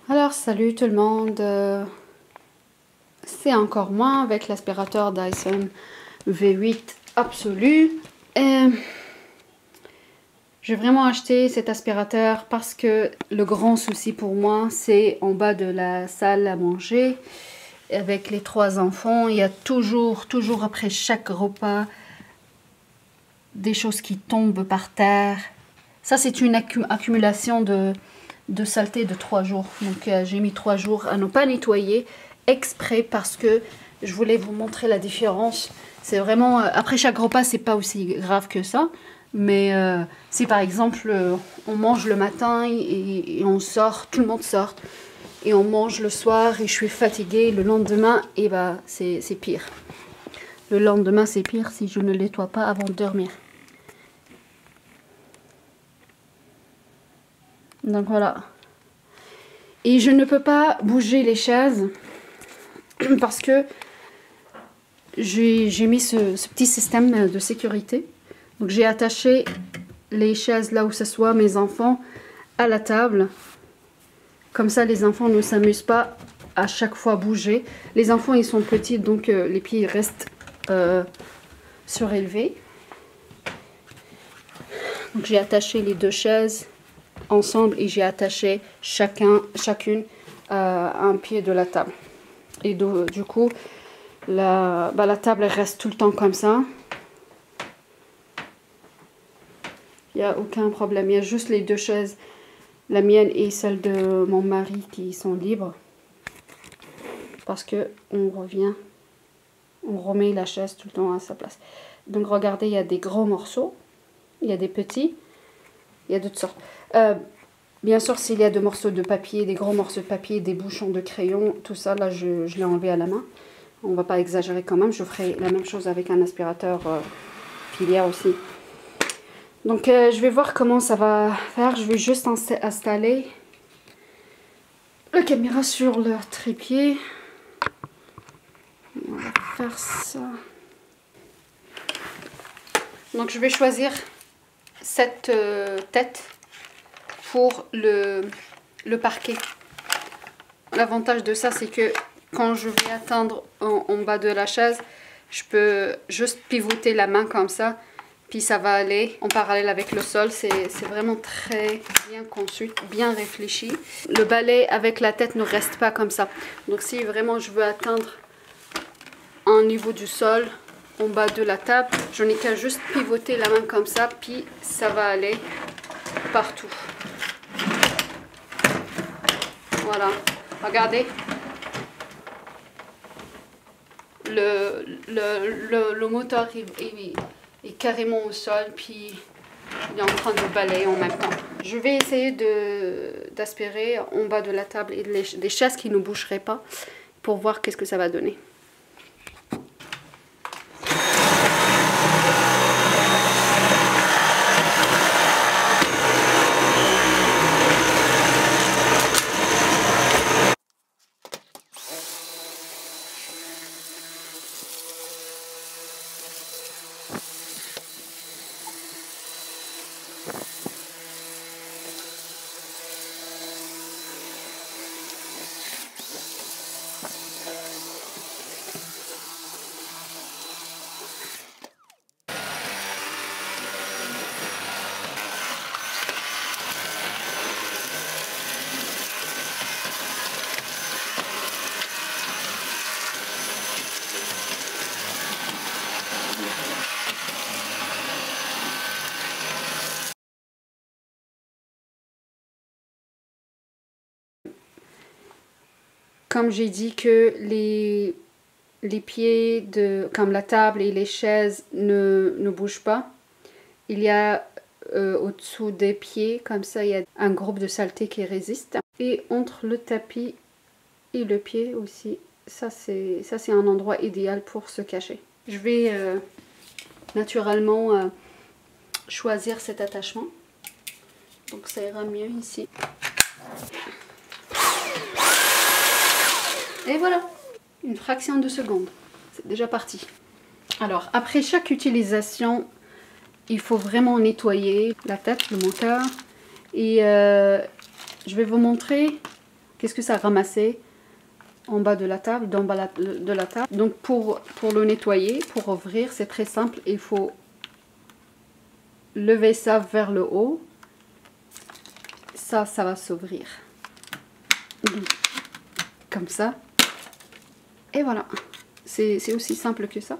Alors salut tout le monde, c'est encore moi avec l'aspirateur Dyson V8 Absolu. J'ai vraiment acheté cet aspirateur parce que le grand souci pour moi c'est en bas de la salle à manger. Avec les 3 enfants, il y a toujours après chaque repas des choses qui tombent par terre. Ça c'est une accumulation de saleté de 3 jours. Donc j'ai mis 3 jours à ne pas nettoyer exprès parce que je voulais vous montrer la différence. C'est vraiment, après chaque repas, c'est pas aussi grave que ça. Mais si par exemple on mange le matin et on sort, tout le monde sort, et on mange le soir et je suis fatiguée, le lendemain, et bah c'est pire. Le lendemain c'est pire si je ne nettoie pas avant de dormir. Donc voilà. Et je ne peux pas bouger les chaises parce que j'ai mis ce petit système de sécurité. Donc j'ai attaché les chaises là où ce soit mes enfants à la table. Comme ça les enfants ne s'amusent pas à chaque fois bouger. Les enfants ils sont petits donc les pieds restent surélevés. Donc j'ai attaché les 2 chaises ensemble et j'ai attaché chacune à un pied de la table. Et du coup la table reste tout le temps comme ça. Il n'y a aucun problème. Il y a juste les 2 chaises, la mienne et celle de mon mari, qui sont libres. Parce que on remet la chaise tout le temps à sa place. Donc regardez, il y a des gros morceaux, il y a des petits, il y a d'autres sortes. Bien sûr, s'il y a des morceaux de papier, des gros morceaux de papier, des bouchons de crayon, tout ça, là, je l'ai enlevé à la main. On va pas exagérer quand même. Je ferai la même chose avec un aspirateur filière aussi. Donc, je vais voir comment ça va faire. Je vais juste installer la caméra sur le trépied. On va faire ça. Donc, je vais choisir cette tête pour le parquet. L'avantage de ça, c'est que quand je vais atteindre en bas de la chaise, je peux juste pivoter la main comme ça, puis ça va aller en parallèle avec le sol. C'est vraiment très bien conçu, bien réfléchi. Le balai avec la tête ne reste pas comme ça. Donc si vraiment je veux atteindre un niveau du sol en bas de la table, je n'ai qu'à juste pivoter la main comme ça, puis ça va aller partout. Voilà, regardez. Le moteur est carrément au sol, puis il est en train de balayer en même temps. Je vais essayer d'aspirer en bas de la table et des chaises qui ne bougeraient pas pour voir qu'est-ce que ça va donner. Comme j'ai dit que les pieds comme la table et les chaises ne bougent pas, il y a au-dessous des pieds, comme ça, il y a un groupe de saleté qui résiste. Et entre le tapis et le pied aussi, ça c'est un endroit idéal pour se cacher. Je vais naturellement choisir cet attachement. Donc ça ira mieux ici. Et voilà, une fraction de seconde, c'est déjà parti. Alors, après chaque utilisation, il faut vraiment nettoyer la tête, le moteur. Et je vais vous montrer qu'est-ce que ça a ramassé en bas de la table, d'en bas de la table. Donc pour le nettoyer, pour ouvrir, c'est très simple. Il faut lever ça vers le haut. Ça va s'ouvrir. Comme ça. Et voilà. C'est aussi simple que ça.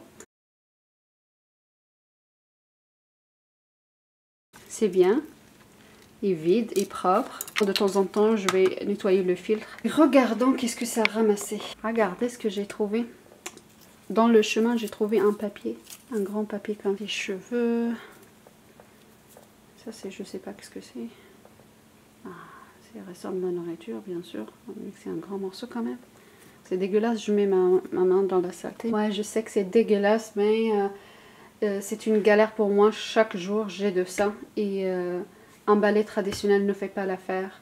C'est bien. Il est vide et propre. De temps en temps, je vais nettoyer le filtre. Regardons qu'est-ce que ça a ramassé. Regardez ce que j'ai trouvé. Dans le chemin, j'ai trouvé un papier. Un grand papier comme des cheveux. Ça, c'est, je sais pas ce que c'est. Ah, c'est ressort de la nourriture, bien sûr. C'est un grand morceau quand même. C'est dégueulasse, je mets ma main dans la saleté. Ouais, je sais que c'est dégueulasse, mais c'est une galère pour moi. Chaque jour, j'ai de ça. Et un balai traditionnel ne fait pas l'affaire.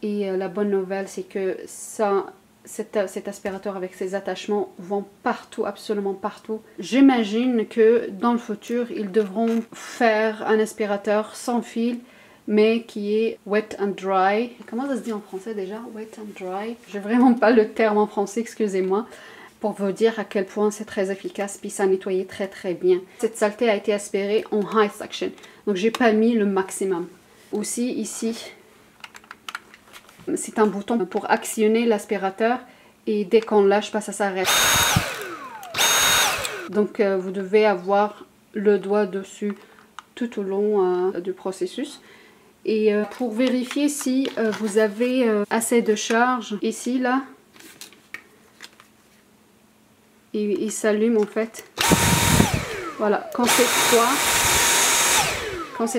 Et la bonne nouvelle, c'est que cet aspirateur avec ses attachements vont partout, absolument partout. J'imagine que dans le futur, ils devront faire un aspirateur sans fil, mais qui est wet and dry. Comment ça se dit en français déjà? Wet and dry. J'ai vraiment pas le terme en français, excusez-moi. Pour vous dire à quel point c'est très efficace, puis ça nettoie très très bien. Cette saleté a été aspirée en high suction, donc j'ai pas mis le maximum. Aussi ici, c'est un bouton pour actionner l'aspirateur et dès qu'on lâche pas, ça s'arrête. Donc vous devez avoir le doigt dessus tout au long du processus. Et pour vérifier si vous avez assez de charge, ici là, il s'allume en fait. Voilà, quand c'est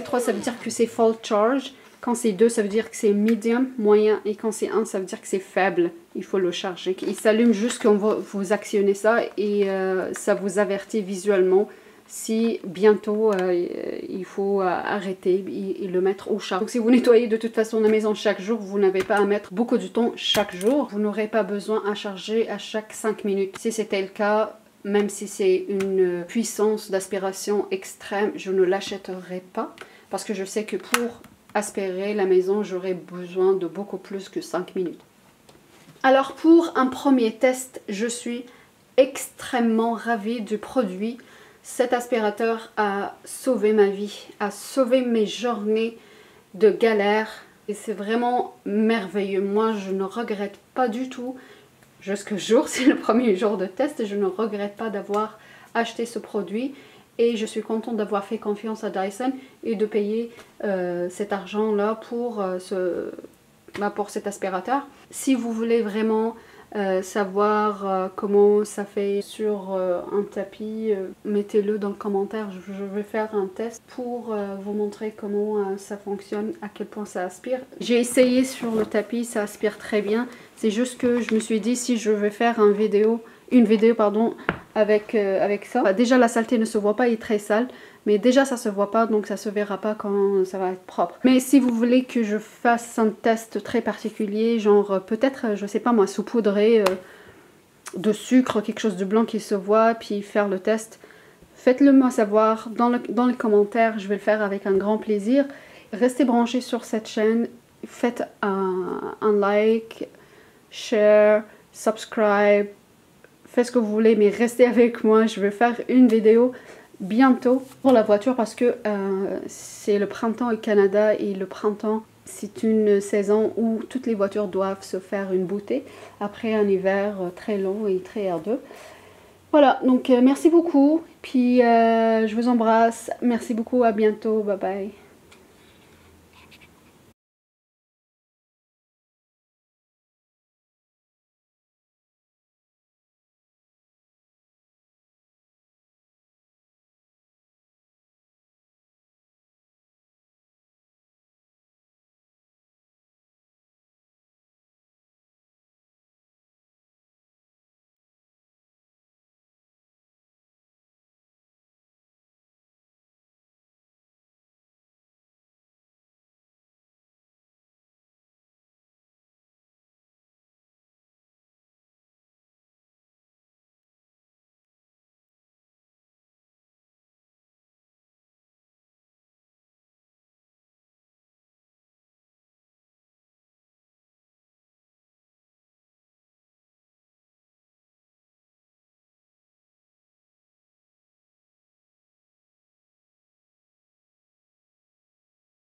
3, ça veut dire que c'est full charge. Quand c'est 2, ça veut dire que c'est medium, moyen. Et quand c'est 1, ça veut dire que c'est faible. Il faut le charger. Il s'allume juste quand vous actionnez ça et ça vous avertit visuellement si bientôt il faut arrêter et le mettre au charge. Donc si vous nettoyez de toute façon la maison chaque jour, vous n'avez pas à mettre beaucoup de temps chaque jour. Vous n'aurez pas besoin à charger à chaque 5 minutes. Si c'était le cas, même si c'est une puissance d'aspiration extrême, je ne l'achèterai pas. Parce que je sais que pour aspirer la maison, j'aurai besoin de beaucoup plus que 5 minutes. Alors pour un premier test, je suis extrêmement ravie du produit. Cet aspirateur a sauvé ma vie, a sauvé mes journées de galère. Et c'est vraiment merveilleux. Moi, je ne regrette pas du tout. Jusqu'au jour, c'est le premier jour de test, je ne regrette pas d'avoir acheté ce produit. Et je suis contente d'avoir fait confiance à Dyson et de payer cet argent-là pour cet aspirateur. Si vous voulez vraiment savoir comment ça fait sur un tapis, mettez-le dans le commentaire. Je vais faire un test pour vous montrer comment ça fonctionne, à quel point ça aspire. J'ai essayé sur le tapis, ça aspire très bien. C'est juste que je me suis dit, si je vais faire une vidéo avec ça. Déjà la saleté ne se voit pas, il est très sale. Mais déjà ça se voit pas, donc ça se verra pas quand ça va être propre. Mais si vous voulez que je fasse un test très particulier, genre peut-être, je sais pas moi, saupoudrer de sucre, quelque chose de blanc qui se voit, puis faire le test, faites-le moi savoir dans les commentaires, je vais le faire avec un grand plaisir. Restez branchés sur cette chaîne, faites un like, share, subscribe, faites ce que vous voulez, mais restez avec moi, je vais faire une vidéo bientôt pour la voiture parce que c'est le printemps au Canada et le printemps c'est une saison où toutes les voitures doivent se faire une beauté après un hiver très long et très ardeux. Voilà, donc merci beaucoup, puis je vous embrasse, merci beaucoup, à bientôt, bye bye.